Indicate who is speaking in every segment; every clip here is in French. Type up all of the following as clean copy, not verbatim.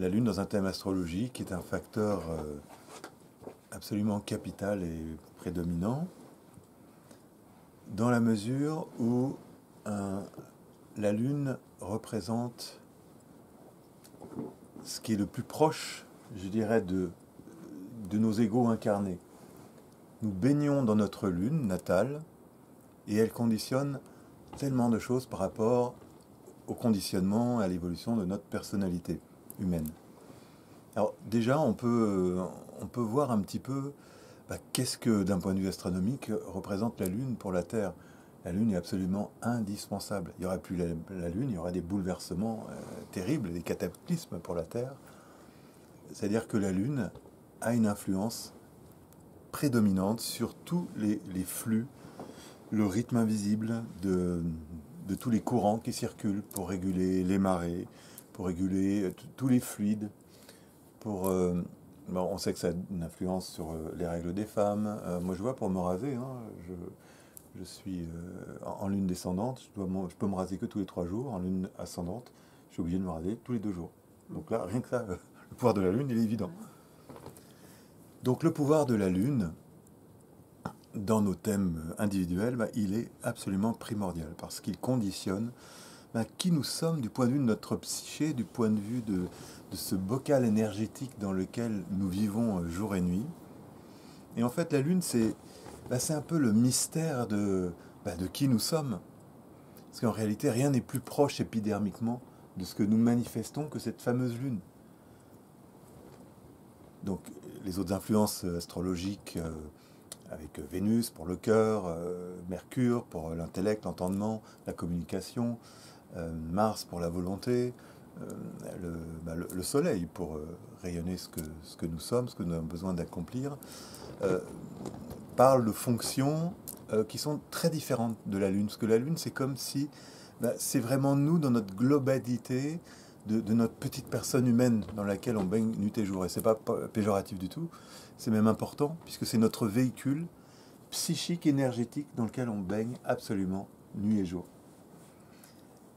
Speaker 1: la Lune dans un thème astrologique est un facteur absolument capital et prédominant, dans la mesure où la Lune représente ce qui est le plus proche, je dirais, de nos égos incarnés. Nous baignons dans notre Lune natale et elle conditionne tellement de choses par rapport au conditionnement et à l'évolution de notre personnalité humaine. Alors déjà, on peut voir un petit peu qu'est-ce que, d'un point de vue astronomique, représente la Lune pour la Terre. La Lune est absolument indispensable. Il n'y aurait plus la Lune, il y aurait des bouleversements terribles, des cataclysmes pour la Terre. C'est-à-dire que la Lune a une influence prédominante sur tous les flux, le rythme invisible de tous les courants qui circulent pour réguler les marées, pour réguler tous les fluides. On sait que ça a une influence sur les règles des femmes. Moi, je vois pour me raser, je suis en lune descendante, je peux me raser que tous les 3 jours. En lune ascendante, je suis obligé de me raser tous les 2 jours. Donc là, rien que ça, le pouvoir de la Lune, il est évident. Donc le pouvoir de la Lune, dans nos thèmes individuels, il est absolument primordial, parce qu'il conditionne qui nous sommes du point de vue de notre psyché, du point de vue de ce bocal énergétique dans lequel nous vivons jour et nuit. Et en fait, la Lune, c'est un peu le mystère de qui nous sommes. Parce qu'en réalité, rien n'est plus proche épidermiquement de ce que nous manifestons que cette fameuse Lune. Donc, les autres influences astrologiques, avec Vénus pour le cœur, Mercure pour l'intellect, l'entendement, la communication, Mars pour la volonté, le Soleil pour rayonner ce que nous sommes, ce que nous avons besoin d'accomplir, parle de fonctions qui sont très différentes de la Lune. Parce que la Lune, c'est comme si c'est vraiment nous dans notre globalité, de notre petite personne humaine dans laquelle on baigne nuit et jour. Et c'est pas péjoratif du tout, c'est même important, puisque c'est notre véhicule psychique, énergétique, dans lequel on baigne absolument nuit et jour.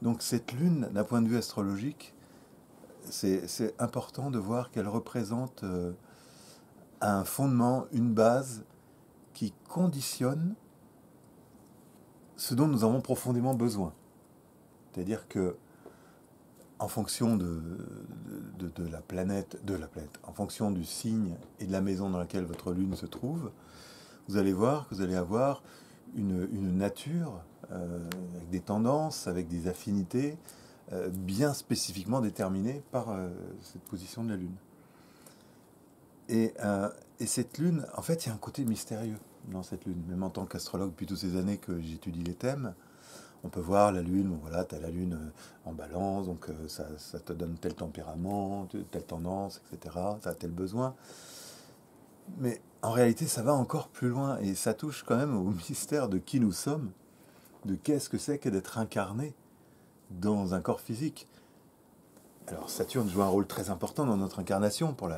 Speaker 1: Donc cette Lune, d'un point de vue astrologique, c'est important de voir qu'elle représente un fondement, une base qui conditionne ce dont nous avons profondément besoin. C'est-à-dire que, en fonction de la planète, en fonction du signe et de la maison dans laquelle votre Lune se trouve, vous allez voir que vous allez avoir une nature avec des tendances, avec des affinités bien spécifiquement déterminées par cette position de la Lune. Et cette Lune, en fait, il y a un côté mystérieux dans cette Lune. Même en tant qu'astrologue, depuis toutes ces années que j'étudie les thèmes, on peut voir la Lune, voilà, tu as la Lune en balance, donc ça te donne tel tempérament, telle tendance, etc. Ça a tel besoin. Mais en réalité, ça va encore plus loin et ça touche quand même au mystère de qui nous sommes, de qu'est-ce que c'est que d'être incarné dans un corps physique. Alors Saturne joue un rôle très important dans notre incarnation pour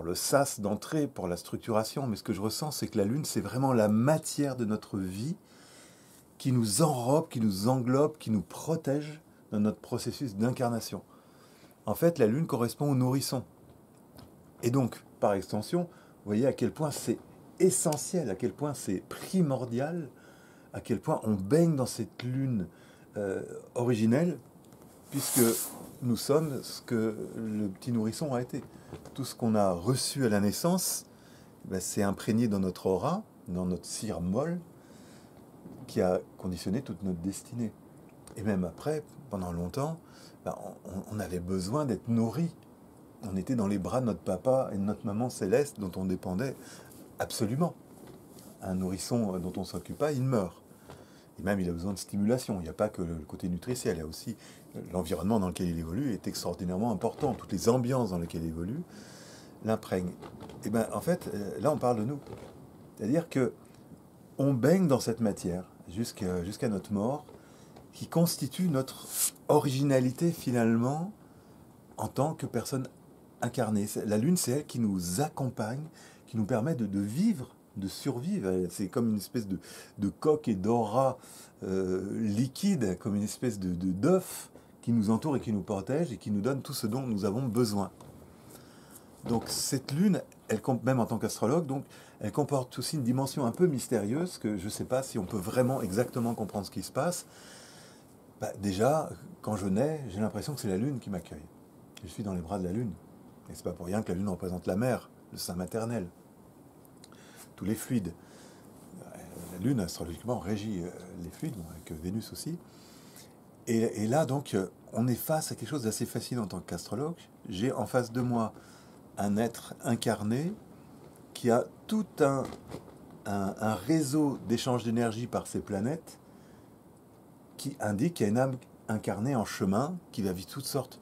Speaker 1: le sas d'entrée, pour la structuration. Mais ce que je ressens, c'est que la Lune, c'est vraiment la matière de notre vie qui nous enrobe, qui nous englobe, qui nous protège dans notre processus d'incarnation. En fait, la Lune correspond au nourrisson. Et donc, par extension, vous voyez à quel point c'est essentiel, à quel point c'est primordial, à quel point on baigne dans cette Lune originelle, puisque nous sommes ce que le petit nourrisson a été. Tout ce qu'on a reçu à la naissance, c'est imprégné dans notre aura, dans notre cire molle, qui a conditionné toute notre destinée. Et même après, pendant longtemps, on avait besoin d'être nourri. On était dans les bras de notre papa et de notre maman céleste dont on dépendait absolument. Un nourrisson dont on ne s'occupe pas, il meurt. Et même, il a besoin de stimulation. Il n'y a pas que le côté nutritionnel, il y a aussi l'environnement dans lequel il évolue est extraordinairement important. Toutes les ambiances dans lesquelles il évolue l'imprègnent. Et en fait, là, on parle de nous. C'est-à-dire que on baigne dans cette matière jusqu'à notre mort, qui constitue notre originalité finalement en tant que personne incarnée. La Lune, c'est elle qui nous accompagne, qui nous permet de vivre, de survivre. C'est comme une espèce de coque et d'aura liquide, comme une espèce d'œuf qui nous entoure et qui nous protège et qui nous donne tout ce dont nous avons besoin. Donc cette lune, même en tant qu'astrologue, donc, elle comporte aussi une dimension un peu mystérieuse que je ne sais pas si on peut vraiment exactement comprendre ce qui se passe. Déjà, quand je nais, j'ai l'impression que c'est la lune qui m'accueille. Je suis dans les bras de la lune. Et c'est pas pour rien que la lune représente la mère, le sein maternel, tous les fluides. La lune, astrologiquement, régit les fluides, avec Vénus aussi. Et là, donc, on est face à quelque chose d'assez fascinant en tant qu'astrologue. J'ai en face de moi un être incarné qui a tout un réseau d'échange d'énergie par ces planètes qui indique qu'il y a une âme incarnée en chemin qui va vivre toutes sortes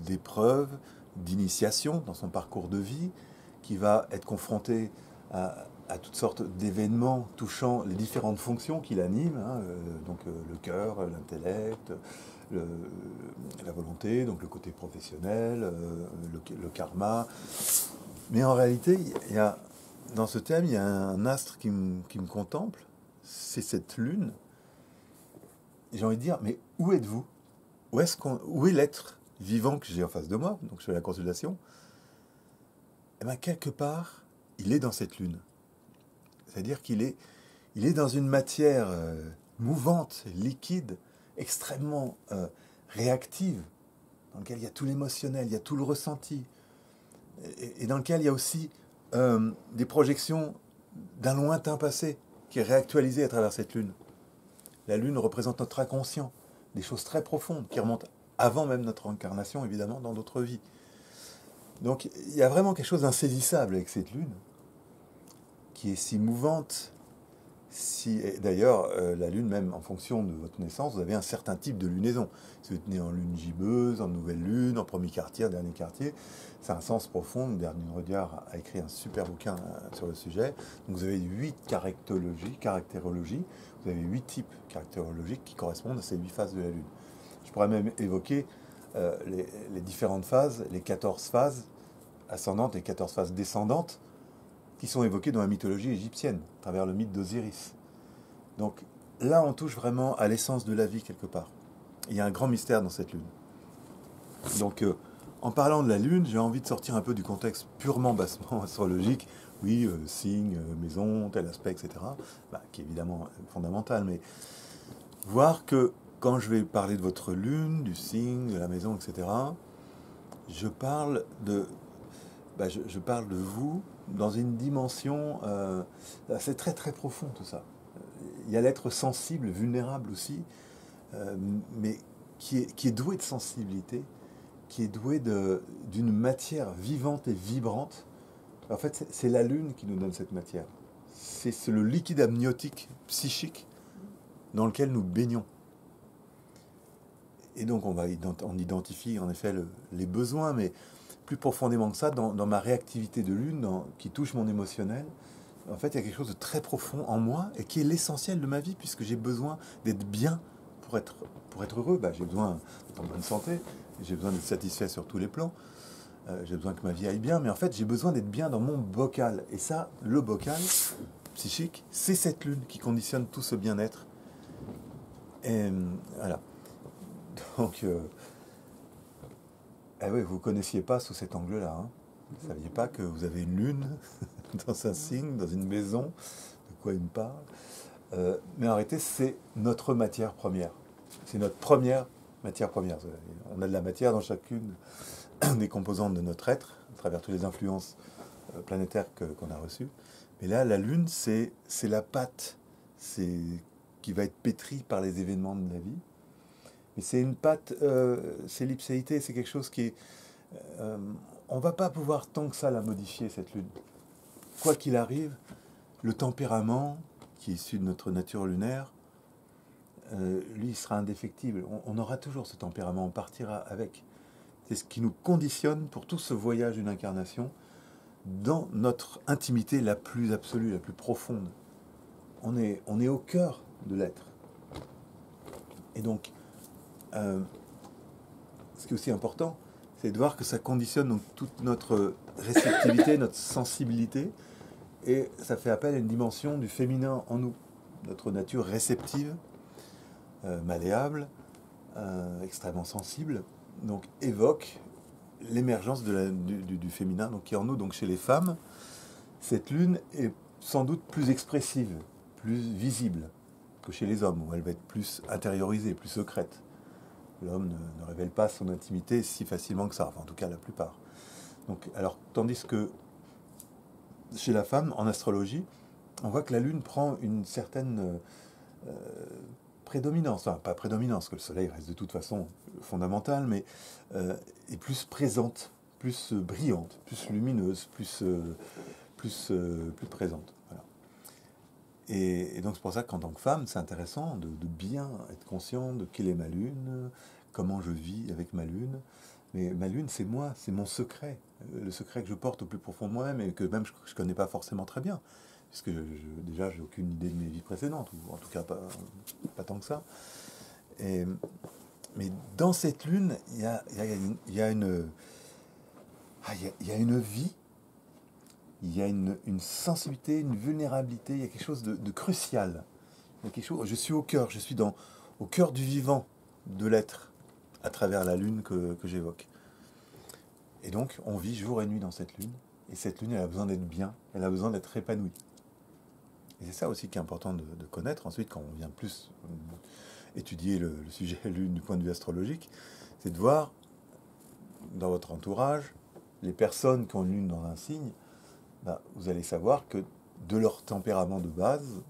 Speaker 1: d'épreuves, d'initiations dans son parcours de vie, qui va être confrontée à toutes sortes d'événements touchant les différentes fonctions qui l'animent, donc le cœur, l'intellect, la volonté, donc le côté professionnel, le karma. Mais en réalité, dans ce thème, il y a un astre qui me contemple, c'est cette lune. J'ai envie de dire, mais où êtes-vous? Où est l'être vivant que j'ai en face de moi? Donc je fais la consultation. Et bien, quelque part, il est dans cette lune. C'est-à-dire qu'il est dans une matière mouvante, liquide, extrêmement réactive, dans laquelle il y a tout l'émotionnel, il y a tout le ressenti, et dans lequel il y a aussi des projections d'un lointain passé qui est réactualisé à travers cette lune. La lune représente notre inconscient, des choses très profondes qui remontent avant même notre incarnation, évidemment, dans d'autres vies. Donc il y a vraiment quelque chose d'insaisissable avec cette lune, qui est si mouvante. Et d'ailleurs, la lune, même en fonction de votre naissance, vous avez un certain type de lunaison. Si vous êtes né en lune gibbeuse, en nouvelle lune, en premier quartier, en dernier quartier, c'est un sens profond. Bernine Rodiard a écrit un super bouquin sur le sujet. Donc vous avez 8 caractérologies, vous avez 8 types caractérologiques qui correspondent à ces 8 phases de la lune. Je pourrais même évoquer les différentes phases, les 14 phases ascendantes et 14 phases descendantes, qui sont évoqués dans la mythologie égyptienne, à travers le mythe d'Osiris. Donc là, on touche vraiment à l'essence de la vie, quelque part. Il y a un grand mystère dans cette lune. Donc, en parlant de la lune, j'ai envie de sortir un peu du contexte purement bassement astrologique. Oui, signe, maison, tel aspect, etc., qui est évidemment fondamental, mais voir que quand je vais parler de votre lune, du signe, de la maison, etc., je parle de vous dans une dimension, c'est très très profond tout ça. Il y a l'être sensible, vulnérable aussi, mais qui est doué de sensibilité, qui est doué d'une matière vivante et vibrante. En fait, c'est la lune qui nous donne cette matière. C'est le liquide amniotique psychique dans lequel nous baignons. Et donc on identifie en effet les besoins, mais plus profondément que ça, dans ma réactivité de lune, qui touche mon émotionnel, en fait, il y a quelque chose de très profond en moi et qui est l'essentiel de ma vie, puisque j'ai besoin d'être bien pour être heureux. J'ai besoin d'être en bonne santé, j'ai besoin d'être satisfait sur tous les plans, j'ai besoin que ma vie aille bien, mais en fait, j'ai besoin d'être bien dans mon bocal. Et ça, le bocal psychique, c'est cette lune qui conditionne tout ce bien-être. Et voilà. Donc... oui, vous ne connaissiez pas sous cet angle-là. Hein. Vous ne saviez pas que vous avez une lune dans un signe, dans une maison, de quoi il me parle. Mais en réalité, c'est notre matière première. C'est notre première matière première. On a de la matière dans chacune des composantes de notre être, à travers toutes les influences planétaires qu'on a reçues. Mais là, la lune, c'est la pâte qui va être pétrie par les événements de la vie. Mais c'est une pâte, c'est l'ipséité, c'est quelque chose qui est... on ne va pas pouvoir tant que ça la modifier, cette lune. Quoi qu'il arrive, le tempérament, qui est issu de notre nature lunaire, lui, il sera indéfectible. On aura toujours ce tempérament, on partira avec. C'est ce qui nous conditionne pour tout ce voyage d'une incarnation dans notre intimité la plus absolue, la plus profonde. On est au cœur de l'être. Et donc... ce qui est aussi important, c'est de voir que ça conditionne donc toute notre réceptivité, notre sensibilité, et ça fait appel à une dimension du féminin en nous, notre nature réceptive, malléable, extrêmement sensible, donc évoque l'émergence du féminin donc, qui est en nous. Donc chez les femmes, cette lune est sans doute plus expressive, plus visible que chez les hommes, où elle va être plus intériorisée, plus secrète. L'homme ne révèle pas son intimité si facilement que ça, enfin en tout cas la plupart. Donc, alors, tandis que chez la femme, en astrologie, on voit que la lune prend une certaine prédominance, enfin pas prédominance, que le soleil reste de toute façon fondamental, mais est plus présente, plus brillante, plus lumineuse, plus présente. Voilà. Et donc c'est pour ça qu'en tant que femme, c'est intéressant de bien être conscient de quelle est ma lune, comment je vis avec ma lune. Mais ma lune, c'est moi, c'est mon secret, le secret que je porte au plus profond de moi-même et que même je ne connais pas forcément très bien, puisque déjà, j'ai aucune idée de mes vies précédentes, ou en tout cas pas tant que ça. Et, mais dans cette lune, il y a une vie, il y a une sensibilité, une vulnérabilité, il y a quelque chose de crucial. Il y a quelque chose, je suis au cœur, je suis au cœur du vivant, de l'être, à travers la lune que j'évoque. Et donc, on vit jour et nuit dans cette lune, et cette lune, elle a besoin d'être bien, elle a besoin d'être épanouie. Et c'est ça aussi qui est important de connaître, ensuite, quand on vient plus étudier le sujet lune du point de vue astrologique, c'est de voir, dans votre entourage, les personnes qui ont une lune dans un signe, bah, vous allez savoir que de leur tempérament de base,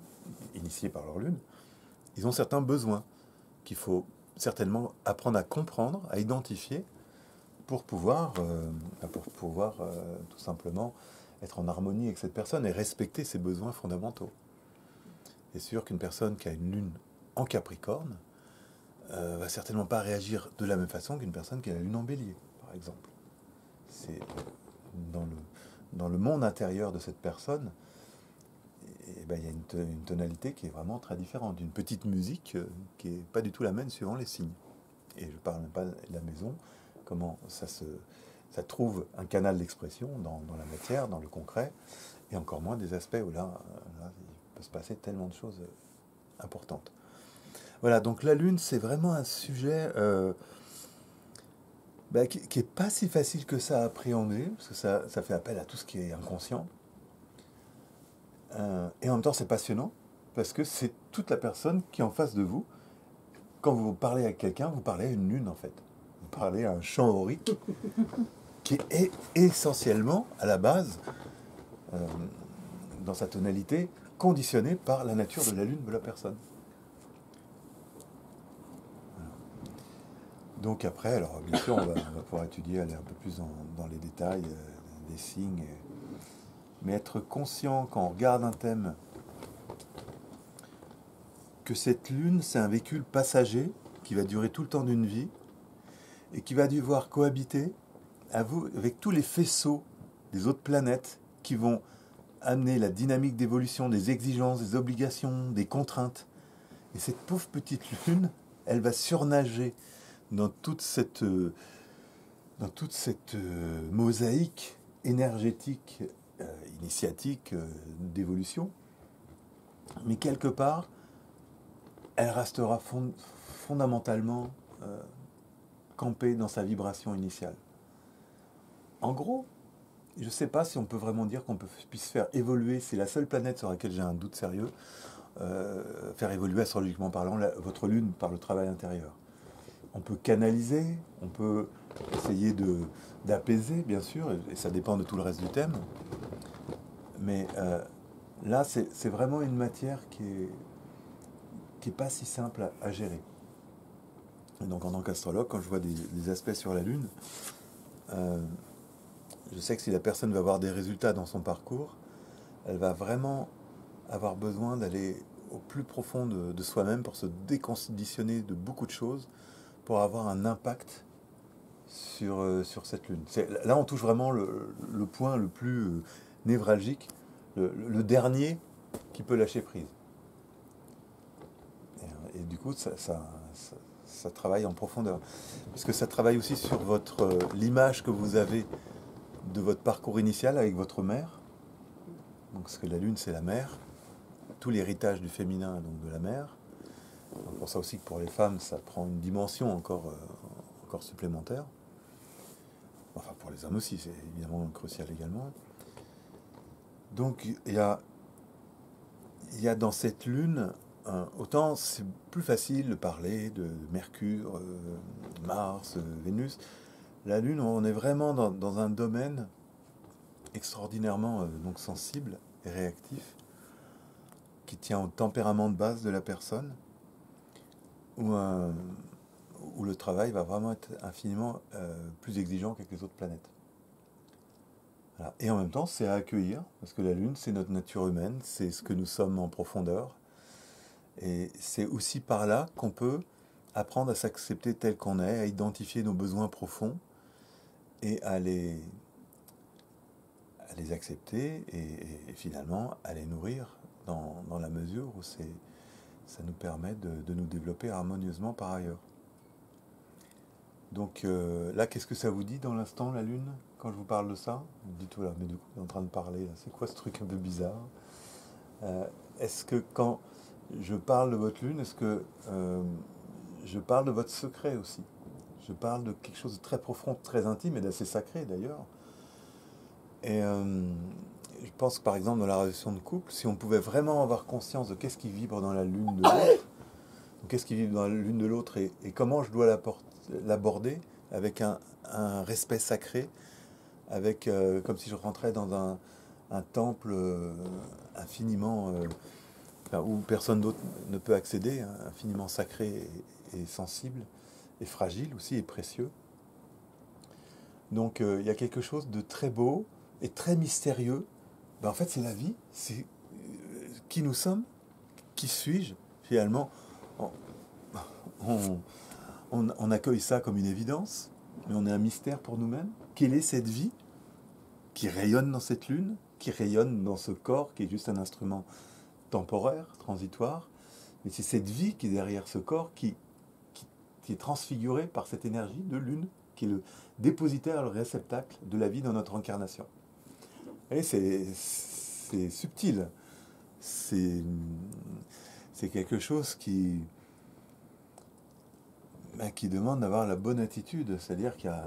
Speaker 1: initié par leur lune, ils ont certains besoins qu'il faut certainement apprendre à comprendre, à identifier, pour pouvoir tout simplement être en harmonie avec cette personne et respecter ses besoins fondamentaux. C'est sûr qu'une personne qui a une lune en Capricorne va certainement pas réagir de la même façon qu'une personne qui a la lune en Bélier, par exemple. C'est dans le monde intérieur de cette personne, et ben, il y a une tonalité qui est vraiment très différente, une petite musique qui n'est pas du tout la même suivant les signes. Et je ne parle même pas de la maison, comment ça trouve un canal d'expression dans la matière, dans le concret, et encore moins des aspects où là, il peut se passer tellement de choses importantes. Voilà, donc la Lune, c'est vraiment un sujet qui n'est pas si facile que ça à appréhender, parce que ça fait appel à tout ce qui est inconscient. Et en même temps, c'est passionnant, parce que c'est toute la personne qui est en face de vous. Quand vous parlez avec quelqu'un, vous parlez à une lune, en fait. Vous parlez à un champ aurique qui est essentiellement, à la base, dans sa tonalité, conditionné par la nature de la lune de la personne. Voilà. Donc après, alors bien sûr, on va pouvoir étudier, aller un peu plus dans les détails des signes, mais être conscient quand on regarde un thème que cette lune, c'est un véhicule passager qui va durer tout le temps d'une vie et qui va devoir cohabiter avec tous les faisceaux des autres planètes qui vont amener la dynamique d'évolution, des exigences, des obligations, des contraintes. Et cette pauvre petite lune, elle va surnager dans toute cette mosaïque énergétique, initiatique, d'évolution. Mais quelque part, elle restera fondamentalement campée dans sa vibration initiale. En gros, je ne sais pas si on peut vraiment dire qu'on puisse faire évoluer, c'est la seule planète sur laquelle j'ai un doute sérieux, faire évoluer astrologiquement parlant votre lune par le travail intérieur. On peut canaliser, on peut essayer d'apaiser, bien sûr, et ça dépend de tout le reste du thème. Mais là, c'est vraiment une matière qui est pas si simple à gérer. Et donc en tant qu'astrologue, quand je vois des aspects sur la Lune, je sais que si la personne va avoir des résultats dans son parcours, elle va vraiment avoir besoin d'aller au plus profond de soi-même pour se déconditionner de beaucoup de choses, pour avoir un impact sur cette Lune. Là, on touche vraiment le point le plus névralgique, le dernier qui peut lâcher prise. Et du coup, ça travaille en profondeur. Parce que ça travaille aussi sur l'image que vous avez de votre parcours initial avec votre mère. Donc, parce que la Lune, c'est la mère. Tout l'héritage du féminin, donc de la mère. C'est pour ça aussi que pour les femmes, ça prend une dimension encore supplémentaire. Enfin, pour les hommes aussi, c'est évidemment crucial également. Donc, il y a dans cette lune, autant c'est plus facile de parler de Mercure, Mars, Vénus. La lune, on est vraiment dans un domaine extraordinairement donc sensible et réactif, qui tient au tempérament de base de la personne, où le travail va vraiment être infiniment plus exigeant qu'avec les autres planètes. Voilà. Et en même temps, c'est à accueillir, parce que la Lune, c'est notre nature humaine, c'est ce que nous sommes en profondeur. Et c'est aussi par là qu'on peut apprendre à s'accepter tel qu'on est, à identifier nos besoins profonds et à les accepter et finalement à les nourrir dans la mesure où ça nous permet de nous développer harmonieusement par ailleurs. Donc là, qu'est-ce que ça vous dit dans l'instant, la Lune, quand je vous parle de ça? Vous me dites, voilà, mais du coup, on est en train de parler, là, c'est quoi ce truc un peu bizarre? Est-ce que quand je parle de votre Lune, est-ce que je parle de votre secret aussi? Je parle de quelque chose de très profond, très intime et d'assez sacré d'ailleurs. Et je pense que par exemple dans la relation de couple, si on pouvait vraiment avoir conscience de qu'est-ce qui vibre dans la Lune de l'autre, qu'est-ce qui vibre dans la Lune de l'autre et comment je dois l'aborder avec un respect sacré, avec comme si je rentrais dans un temple infiniment où personne d'autre ne peut accéder, hein, infiniment sacré et sensible et fragile aussi et précieux. Donc il y a quelque chose de très beau et très mystérieux. Ben, en fait, c'est la vie, c'est qui nous sommes, qui suis-je finalement. On, on accueille ça comme une évidence, mais on est un mystère pour nous-mêmes. Quelle est cette vie qui rayonne dans cette lune, qui rayonne dans ce corps qui est juste un instrument temporaire, transitoire, mais c'est cette vie qui est derrière ce corps qui est transfigurée par cette énergie de lune, qui est le dépositaire, le réceptacle de la vie dans notre incarnation. Et c'est subtil, c'est quelque chose qui demande d'avoir la bonne attitude, c'est-à-dire qu'il y a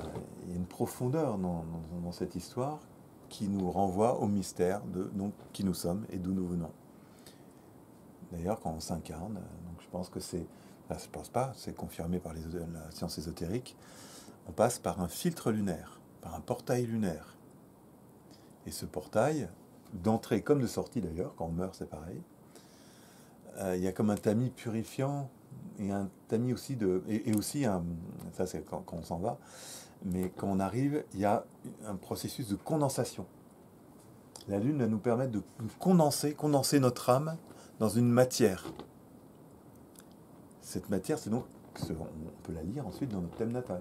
Speaker 1: une profondeur dans cette histoire qui nous renvoie au mystère de donc, qui nous sommes et d'où nous venons. D'ailleurs, quand on s'incarne, donc je pense que c'est, enfin, je pense pas, c'est confirmé par la science ésotérique, on passe par un filtre lunaire, par un portail lunaire. Et ce portail, d'entrée comme de sortie d'ailleurs, quand on meurt c'est pareil, il y a comme un tamis purifiant et un tamis aussi et aussi ça c'est quand on s'en va, mais quand on arrive, il y a un processus de condensation. La Lune va nous permettre de condenser notre âme dans une matière. Cette matière, c'est donc, on peut la lire ensuite dans notre thème natal.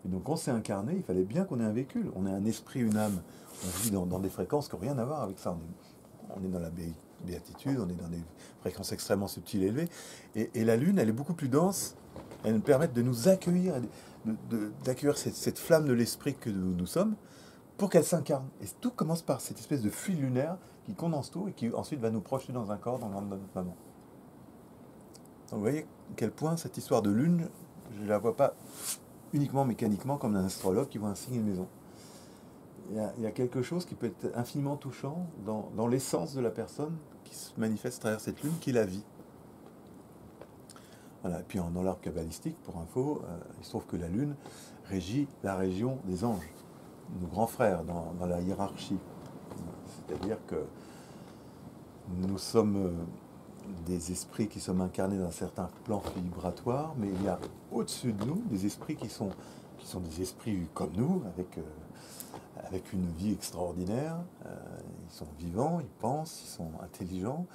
Speaker 1: Et donc, quand on s'est incarné, il fallait bien qu'on ait un véhicule. On ait un esprit, une âme. On vit dans des fréquences qui n'ont rien à voir avec ça. On est dans la béatitude, on est dans des fréquences extrêmement subtiles et élevées. Et la Lune, elle est beaucoup plus dense. Elle nous permet de nous accueillir, d'accueillir cette flamme de l'esprit que nous sommes, pour qu'elle s'incarne. Et tout commence par cette espèce de fluide lunaire qui condense tout et qui ensuite va nous projeter dans un corps, dans le ventre de notre maman. Donc vous voyez à quel point cette histoire de lune, je ne la vois pas uniquement mécaniquement comme un astrologue qui voit un signe et une maison. Il y a quelque chose qui peut être infiniment touchant dans l'essence de la personne qui se manifeste à travers cette lune, qui est la vie. Voilà. Et puis dans l'arbre kabbalistique, pour info, il se trouve que la lune régit la région des anges, nos grands frères dans la hiérarchie. C'est-à-dire que nous sommes des esprits qui sommes incarnés dans un certain plan vibratoire, mais il y a au-dessus de nous des esprits qui sont des esprits comme nous, avec une vie extraordinaire. Ils sont vivants, ils pensent, ils sont intelligents,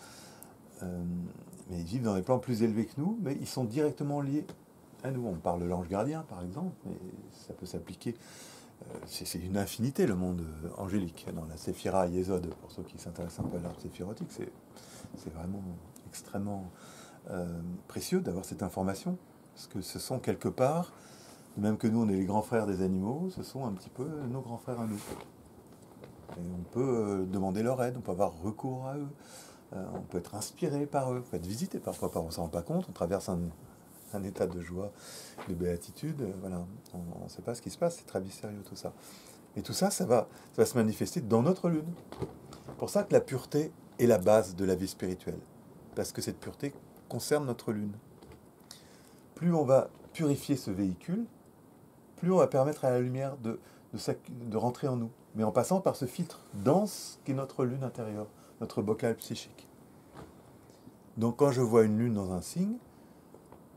Speaker 1: mais ils vivent dans des plans plus élevés que nous, mais ils sont directement liés à nous. On parle de l'ange gardien, par exemple, mais ça peut s'appliquer. C'est une infinité, le monde angélique. Dans la Séphira Yesod, pour ceux qui s'intéressent un peu à l'art séphirotique, c'est vraiment extrêmement précieux d'avoir cette information. Parce que ce sont quelque part, même que nous, on est les grands frères des animaux, ce sont un petit peu nos grands frères à nous. Et on peut demander leur aide, on peut avoir recours à eux. On peut être inspiré par eux, on peut être visité parfois par eux, on ne s'en rend pas compte, on traverse un état de joie, de béatitude, voilà, on ne sait pas ce qui se passe, c'est très mystérieux tout ça. Et tout ça, ça va se manifester dans notre lune. C'est pour ça que la pureté est la base de la vie spirituelle, parce que cette pureté concerne notre lune. Plus on va purifier ce véhicule, plus on va permettre à la lumière de rentrer en nous, mais en passant par ce filtre dense qui est notre lune intérieure, notre bocal psychique. Donc quand je vois une lune dans un signe,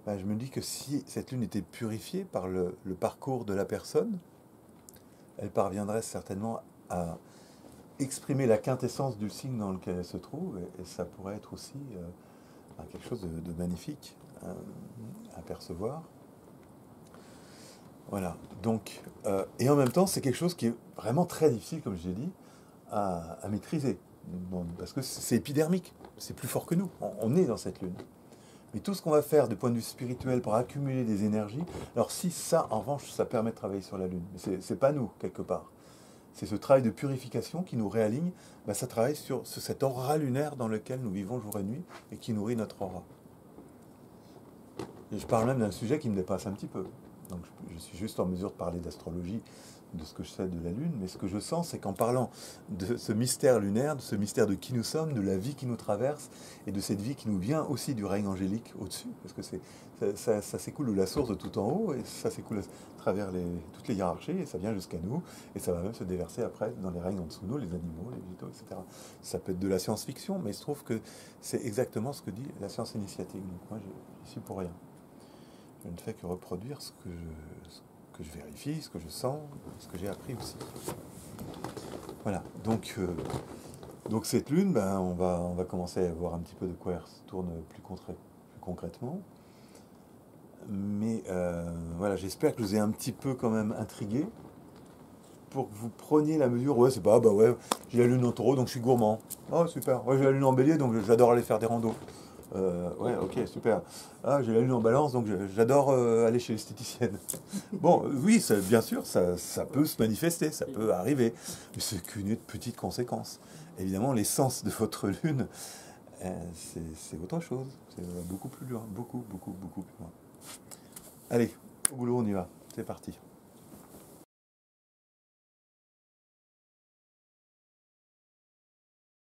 Speaker 1: ben, je me dis que si cette lune était purifiée par le parcours de la personne, elle parviendrait certainement à exprimer la quintessence du signe dans lequel elle se trouve, et ça pourrait être aussi quelque chose de magnifique à percevoir. Voilà, donc, et en même temps, c'est quelque chose qui est vraiment très difficile, comme je l'ai dit, à maîtriser, parce que c'est épidermique, c'est plus fort que nous, on est dans cette lune. Mais tout ce qu'on va faire du point de vue spirituel pour accumuler des énergies, alors si ça, en revanche, ça permet de travailler sur la lune, mais c'est pas nous, quelque part. C'est ce travail de purification qui nous réaligne, ben ça travaille sur cet aura lunaire dans lequel nous vivons jour et nuit et qui nourrit notre aura. Et je parle même d'un sujet qui me dépasse un petit peu. Donc je suis juste en mesure de parler d'astrologie, de ce que je sais de la Lune, mais ce que je sens, c'est qu'en parlant de ce mystère lunaire, de ce mystère de qui nous sommes, de la vie qui nous traverse, et de cette vie qui nous vient aussi du règne angélique au-dessus, parce que ça s'écoule de la source de tout en haut, et ça s'écoule à travers toutes les hiérarchies, et ça vient jusqu'à nous, et ça va même se déverser après dans les règnes en dessous de nous, les animaux, les végétaux, etc. Ça peut être de la science-fiction, mais il se trouve que c'est exactement ce que dit la science initiatique. Donc moi, je suis pour rien. Je ne fais que reproduire ce que je vérifie, ce que je sens, ce que j'ai appris aussi. Voilà, donc cette lune, ben, on va commencer à voir un petit peu de quoi elle se tourne plus concrètement. Mais voilà, j'espère que je vous ai un petit peu quand même intrigué pour que vous preniez la mesure. Ouais, c'est pas, bah ouais, j'ai la lune en taureau, donc je suis gourmand. Oh, super. Ouais, j'ai la lune en bélier, donc j'adore aller faire des randos. Ouais, ok, super. Ah, j'ai la lune en balance, donc j'adore aller chez l'esthéticienne. Bon, oui, bien sûr, ça peut se manifester, ça peut arriver, mais c'est qu'une petite conséquence. Évidemment, l'essence de votre lune, c'est autre chose. C'est beaucoup plus loin, beaucoup plus loin. Allez, au boulot, on y va. C'est parti.